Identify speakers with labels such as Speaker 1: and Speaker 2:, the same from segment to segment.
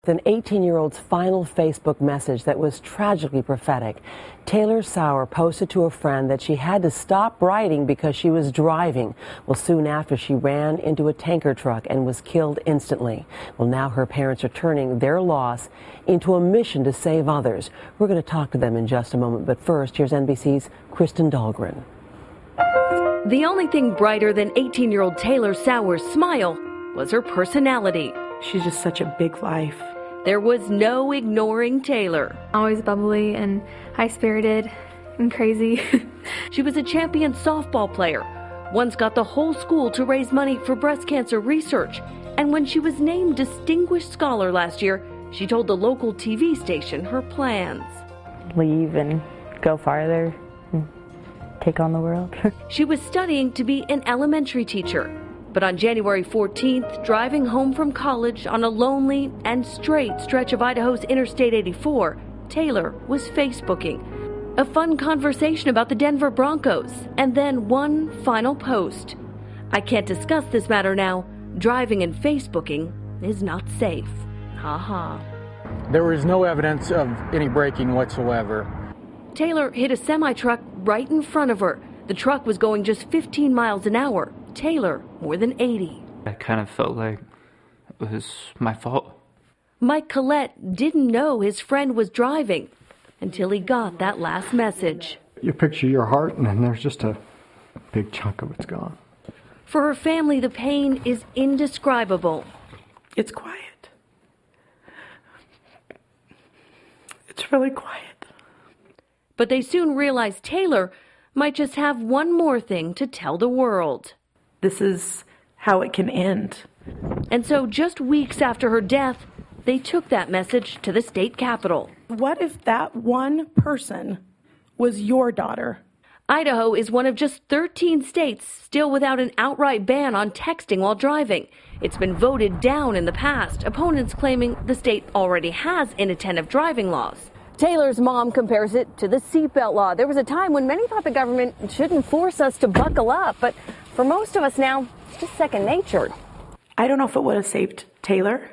Speaker 1: An 18-year-old's final Facebook message that was tragically prophetic. Taylor Sauer posted to a friend that she had to stop writing because she was driving. Well, soon after, she ran into a tanker truck and was killed instantly. Well, now her parents are turning their loss into a mission to save others. We're going to talk to them in just a moment, but first, here's NBC's Kristen Dahlgren.
Speaker 2: The only thing brighter than 18-year-old Taylor Sauer's smile was her personality.
Speaker 3: She's just such a big life.
Speaker 2: There was no ignoring Taylor.
Speaker 4: Always bubbly and high-spirited and crazy.
Speaker 2: She was a champion softball player, once got the whole school to raise money for breast cancer research. And when she was named Distinguished Scholar last year, she told the local TV station her plans.
Speaker 5: Leave and go farther and take on the world.
Speaker 2: She was studying to be an elementary teacher. But on January 14th, driving home from college on a lonely and straight stretch of Idaho's Interstate 84, Taylor was Facebooking. A fun conversation about the Denver Broncos, and then one final post. I can't discuss this matter now. Driving and Facebooking is not safe. Ha ha.
Speaker 6: There was no evidence of any braking whatsoever.
Speaker 2: Taylor hit a semi-truck right in front of her. The truck was going just 15 miles an hour. Taylor, more than 80.
Speaker 7: I kind of felt like it was my fault.
Speaker 2: Mike Collette didn't know his friend was driving until he got that last message.
Speaker 8: You picture your heart, and then there's just a big chunk of it's gone.
Speaker 2: For her family, the pain is indescribable.
Speaker 3: It's quiet. It's really quiet.
Speaker 2: But they soon realized Taylor might just have one more thing to tell the world.
Speaker 3: This is how it can end.
Speaker 2: And so just weeks after her death, they took that message to the state capitol.
Speaker 3: What if that one person was your daughter?
Speaker 2: Idaho is one of just 13 states still without an outright ban on texting while driving. It's been voted down in the past, opponents claiming the state already has inattentive driving laws. Taylor's mom compares it to the seatbelt law. There was a time when many thought the government shouldn't force us to buckle up, but for most of us now, it's just second nature.
Speaker 3: I don't know if it would have saved Taylor,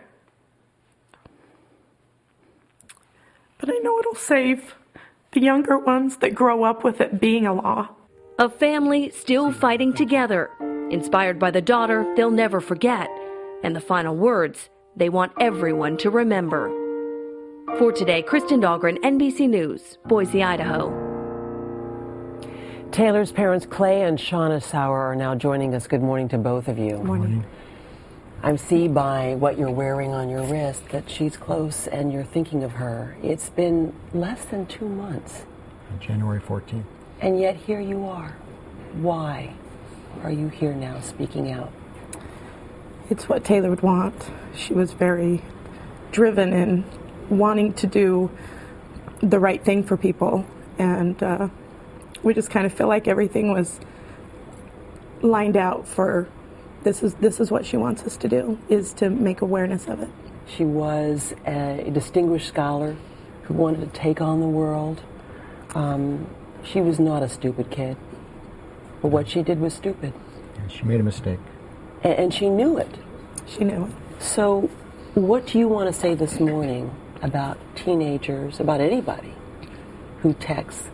Speaker 3: but I know it'll save the younger ones that grow up with it being a law.
Speaker 2: A family still fighting together, inspired by the daughter they'll never forget, and the final words they want everyone to remember. For today, Kristen Dahlgren, NBC News, Boise, Idaho.
Speaker 1: Taylor's parents, Clay and Shauna Sauer, are now joining us. Good morning to both of you.
Speaker 8: Good morning.
Speaker 1: I see by what you're wearing on your wrist that she's close and you're thinking of her. It's been less than 2 months.
Speaker 8: January 14th.
Speaker 1: And yet here you are. Why are you here now speaking out?
Speaker 3: It's what Taylor would want. She was very driven in wanting to do the right thing for people. And we just kind of feel like everything was lined out for this is what she wants us to do, is to make awareness of it.
Speaker 1: She was a distinguished scholar who wanted to take on the world. She was not a stupid kid, but what she did was stupid.
Speaker 8: She made a mistake.
Speaker 1: And she knew it.
Speaker 3: She knew it.
Speaker 1: So what do you want to say this morning about teenagers, about anybody who texts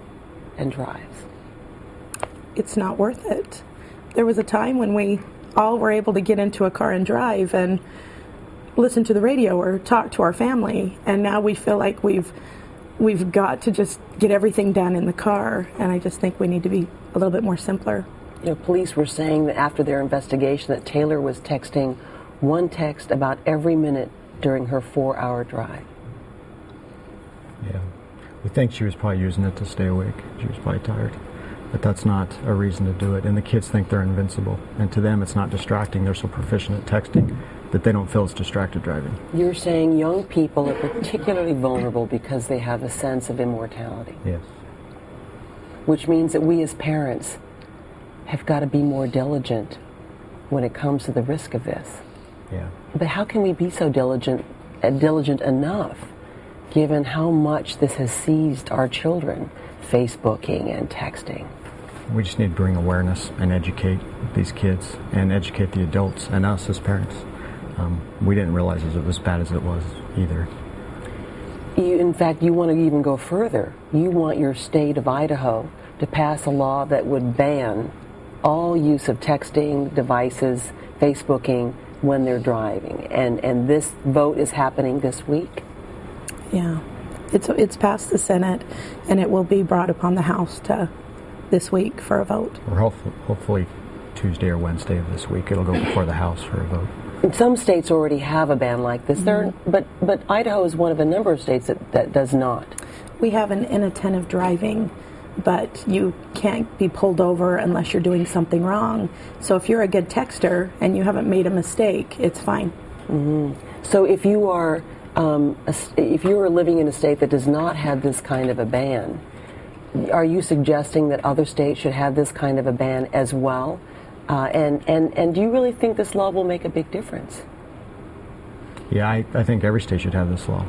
Speaker 1: and drives?
Speaker 3: It's not worth it. There was a time when we all were able to get into a car and drive and listen to the radio or talk to our family, and now we feel like we've got to just get everything done in the car, and I just think we need to be a little bit more simpler.
Speaker 1: You know, police were saying that after their investigation that Taylor was texting one text about every minute during her 4-hour drive.
Speaker 8: Yeah. We think she was probably using it to stay awake. She was probably tired. But that's not a reason to do it. And the kids think they're invincible. And to them, it's not distracting. They're so proficient at texting that they don't feel it's distracted driving.
Speaker 1: You're saying young people are particularly vulnerable because they have a sense of immortality.
Speaker 8: Yes.
Speaker 1: Which means that we as parents have got to be more diligent when it comes to the risk of this.
Speaker 8: Yeah.
Speaker 1: But how can we be so diligent enough, given how much this has seized our children, Facebooking and texting?
Speaker 8: We just need to bring awareness and educate these kids and educate the adults and us as parents. We didn't realize it was as bad as it was. either.
Speaker 1: In fact, you want to even go further. You want your state of Idaho to pass a law that would ban all use of texting devices, Facebooking, when they're driving. And this vote is happening this week?
Speaker 3: Yeah. It's passed the Senate, and it will be brought upon the House this week for a vote.
Speaker 8: Or hopefully Tuesday or Wednesday of this week, it'll go before the House for a vote.
Speaker 1: Some states already have a ban like this, but Idaho is one of a number of states that does not.
Speaker 3: We have an inattentive driving, but you can't be pulled over unless you're doing something wrong. So if you're a good texter and you haven't made a mistake, it's fine.
Speaker 1: Mm-hmm. So if you are living in a state that does not have this kind of a ban, are you suggesting that other states should have this kind of a ban as well? And do you really think this law will make a big difference?
Speaker 8: Yeah, I think every state should have this law.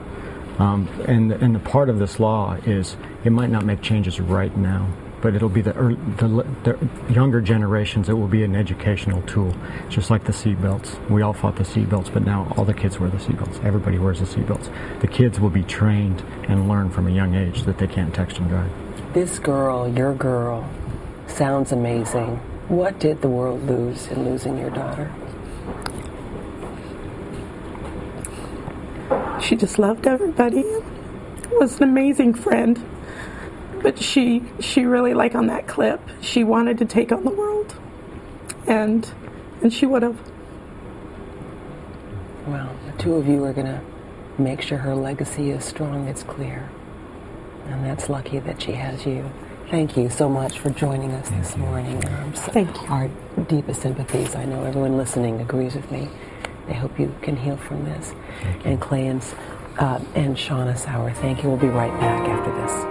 Speaker 8: And the part of this law is it might not make changes right now, but it'll be the younger generations. It will be an educational tool, just like the seatbelts. We all fought the seatbelts, but now all the kids wear the seatbelts. Everybody wears the seatbelts. The kids will be trained and learn from a young age that they can't text and drive.
Speaker 1: This girl, your girl, sounds amazing. What did the world lose in losing your daughter?
Speaker 3: She just loved everybody. Was an amazing friend. But she really, like on that clip, she wanted to take on the world. And she would have.
Speaker 1: Well, the two of you are going to make sure her legacy is strong, it's clear. And that's lucky that she has you. Thank you so much for joining us this morning.
Speaker 3: Thank you.
Speaker 1: Our deepest sympathies. I know everyone listening agrees with me. I hope you can heal from this. And Clay and Shauna Sauer, thank you. We'll be right back after this.